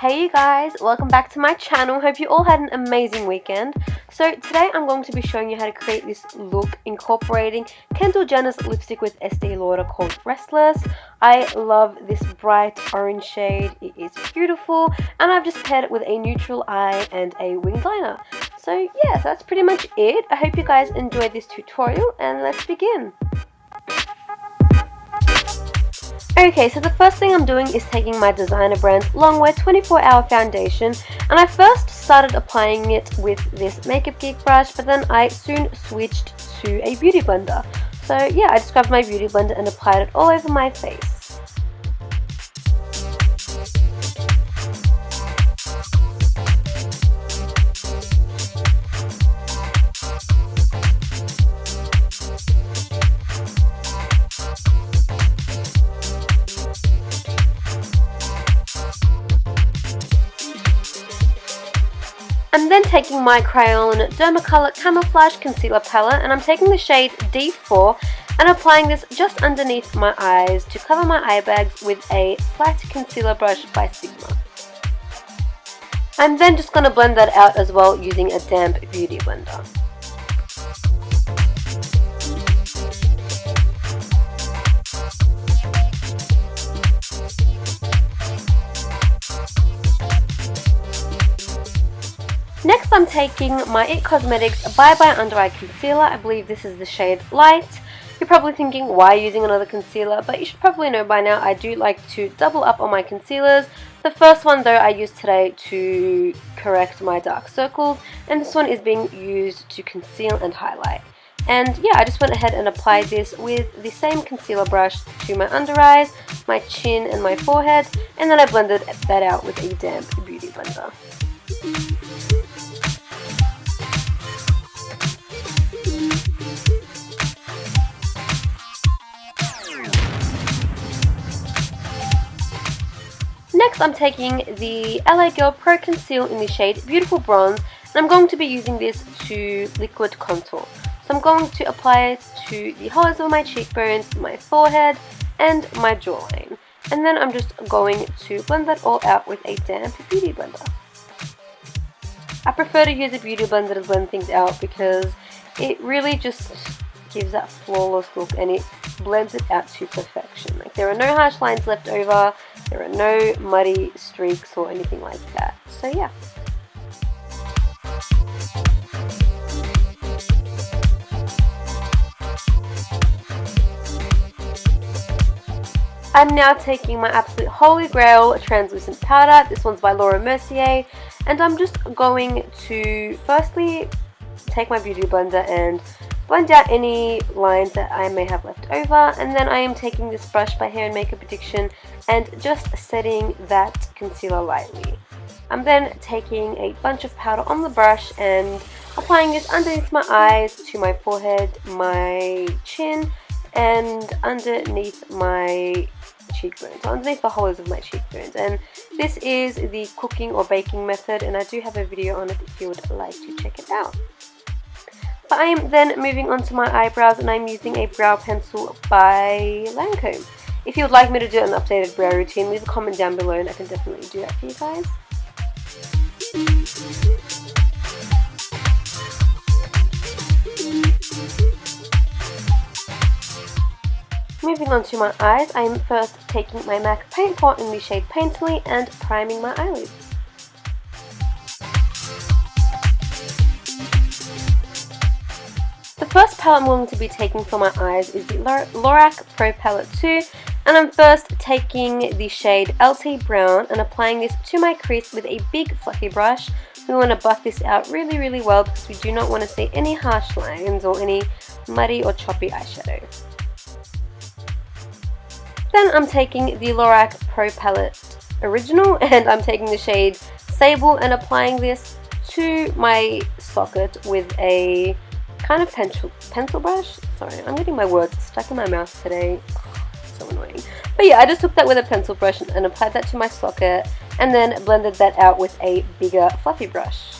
Hey you guys, welcome back to my channel. Hope you all had an amazing weekend. So today I'm going to be showing you how to create this look incorporating Kendall Jenner's lipstick with Estee Lauder called Restless. I love this bright orange shade. It is beautiful and I've just paired it with a neutral eye and a winged liner. So yeah, that's pretty much it. I hope you guys enjoyed this tutorial and let's begin. Okay, so the first thing I'm doing is taking my designer brand Longwear 24-hour foundation, and I first started applying it with this Makeup Geek brush, but then I soon switched to a beauty blender. So yeah, I just grabbed my beauty blender and applied it all over my face. I'm then taking my Kryolan Dermacolour Camouflage Concealer Palette, and I'm taking the shade D4 and applying this just underneath my eyes to cover my eye bags with a flat concealer brush by Sigma. I'm then just going to blend that out as well using a damp beauty blender. Next I'm taking my IT Cosmetics Bye Bye Under Eye Concealer. I believe this is the shade Light. You're probably thinking, why using another concealer? But you should probably know by now I do like to double up on my concealers. The first one though I used today to correct my dark circles, and this one is being used to conceal and highlight. And yeah, I just went ahead and applied this with the same concealer brush to my under eyes, my chin and my forehead, and then I blended that out with a damp beauty blender. Next I'm taking the LA Girl Pro Conceal in the shade Beautiful Bronze, and I'm going to be using this to liquid contour. So I'm going to apply it to the hollows of my cheekbones, my forehead and my jawline. And then I'm just going to blend that all out with a damp beauty blender. I prefer to use a beauty blender to blend things out because it really just gives that flawless look and it blends it out to perfection. Like, there are no harsh lines left over, there are no muddy streaks or anything like that. So yeah. I'm now taking my absolute holy grail translucent powder. This one's by Laura Mercier, and I'm just going to firstly take my beauty blender and blend out any lines that I may have left over, and then I am taking this brush by Hair and Makeup Addiction and just setting that concealer lightly. I'm then taking a bunch of powder on the brush and applying this underneath my eyes, to my forehead, my chin, and underneath my cheekbones, so underneath the hollows of my cheekbones. And this is the cooking or baking method, and I do have a video on it if you would like to check it out. But I am then moving on to my eyebrows, and I'm using a brow pencil by Lancome. If you would like me to do an updated brow routine, leave a comment down below and I can definitely do that for you guys. Moving on to my eyes, I am first taking my MAC Paint Pot in the shade Painterly and priming my eyelids. The first palette I'm going to be taking for my eyes is the Lorac Pro Palette 2, and I'm first taking the shade LT Brown and applying this to my crease with a big fluffy brush. We want to buff this out really well because we do not want to see any harsh lines or any muddy or choppy eyeshadow. Then I'm taking the Lorac Pro Palette Original, and I'm taking the shade Sable and applying this to my socket with a kind of pencil brush. Sorry, I'm getting my words stuck in my mouth today. So annoying. But yeah, I just took that with a pencil brush and applied that to my socket and then blended that out with a bigger fluffy brush.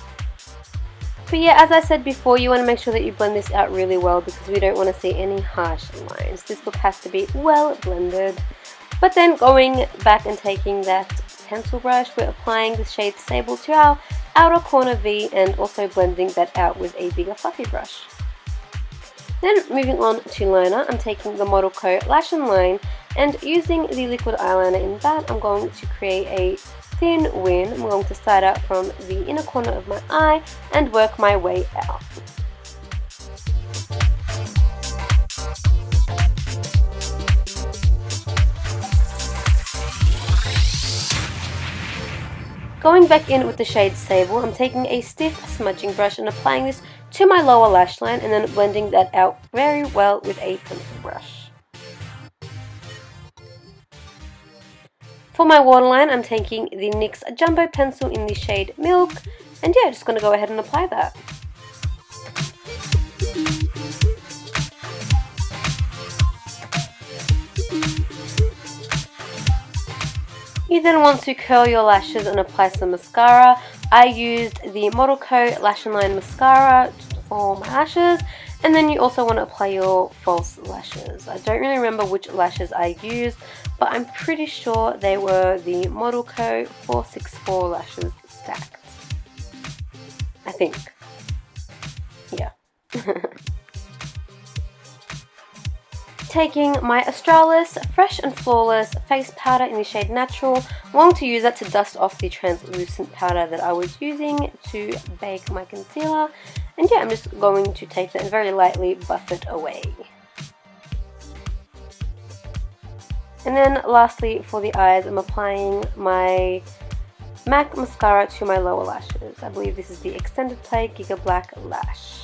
But yeah, as I said before, you want to make sure that you blend this out really well because we don't want to see any harsh lines. This look has to be well blended. But then going back and taking that pencil brush, we're applying the shade Sable to our outer corner V and also blending that out with a bigger fluffy brush. Then moving on to liner, I'm taking the ModelCo Lash and Line, and using the liquid eyeliner in that, I'm going to create a thin wing. I'm going to start out from the inner corner of my eye and work my way out. Going back in with the shade Sable, I'm taking a stiff smudging brush and applying this to my lower lash line and then blending that out very well with a pencil brush. For my waterline, I'm taking the NYX Jumbo Pencil in the shade Milk, and yeah, just going to go ahead and apply that. You then want to curl your lashes and apply some mascara. I used the ModelCo Lash and Line Mascara for my lashes, and then you also want to apply your false lashes. I don't really remember which lashes I used, but I'm pretty sure they were the ModelCo 464 lashes stacked. I think. Yeah. Taking my Australis Fresh and Flawless face powder in the shade Natural. I'm going to use that to dust off the translucent powder that I was using to bake my concealer. And yeah, I'm just going to take that and very lightly buff it away. And then lastly for the eyes, I'm applying my MAC mascara to my lower lashes. I believe this is the Extended Play Giga Black Lash.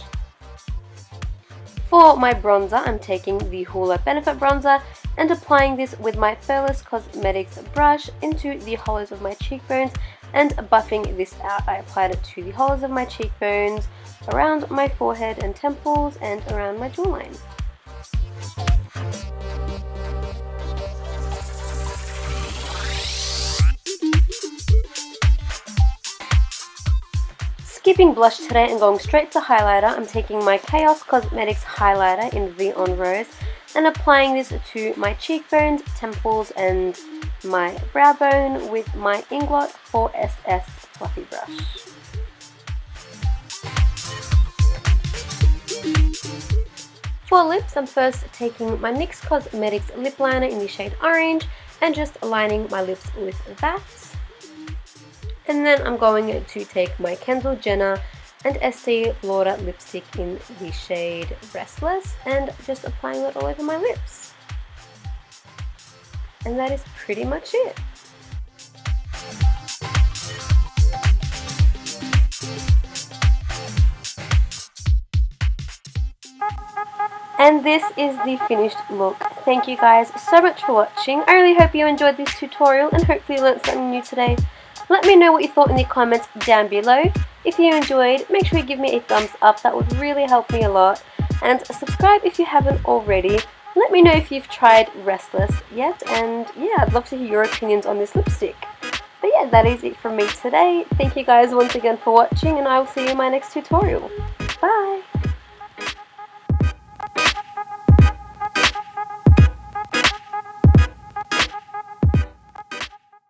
For my bronzer, I'm taking the Hoola Benefit Bronzer and applying this with my Fearless Cosmetics brush into the hollows of my cheekbones and buffing this out. I applied it to the hollows of my cheekbones, around my forehead and temples, and around my jawline. Skipping blush today and going straight to highlighter, I'm taking my Chaos Cosmetics highlighter in V on Rose and applying this to my cheekbones, temples, and my brow bone with my Inglot 4SS fluffy brush. For lips, I'm first taking my NYX Cosmetics lip liner in the shade Orange and just lining my lips with that. And then I'm going to take my Kendall Jenner and Estee Lauder lipstick in the shade Restless and just applying it all over my lips. And that is pretty much it. And this is the finished look. Thank you guys so much for watching. I really hope you enjoyed this tutorial and hopefully you learned something new today. Let me know what you thought in the comments down below. If you enjoyed, make sure you give me a thumbs up. That would really help me a lot. And subscribe if you haven't already. Let me know if you've tried Restless yet. And yeah, I'd love to hear your opinions on this lipstick. But yeah, that is it from me today. Thank you guys once again for watching, and I will see you in my next tutorial. Bye!